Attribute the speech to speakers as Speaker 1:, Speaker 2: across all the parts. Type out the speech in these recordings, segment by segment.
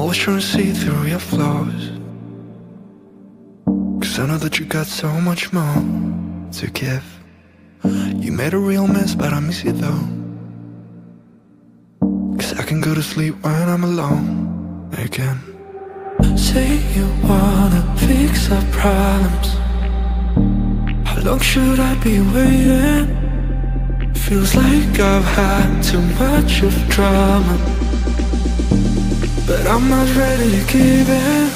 Speaker 1: always trying to see through your flaws, 'cause I know that you got so much more to give. You made a real mess, but I miss you though, 'cause I can go to sleep when I'm alone again. Say you wanna fix our problems. How long should I be waiting? Feels like I've had too much of drama, but I'm not ready to give in.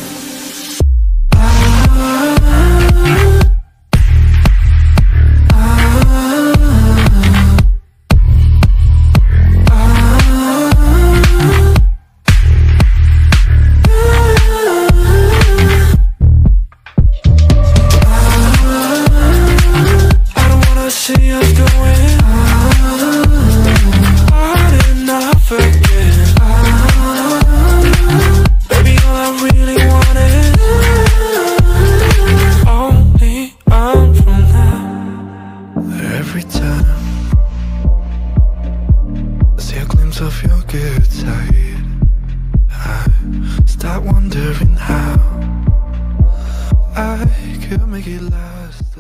Speaker 1: Every time I see a glimpse of your good side, I start wondering how I could make it last.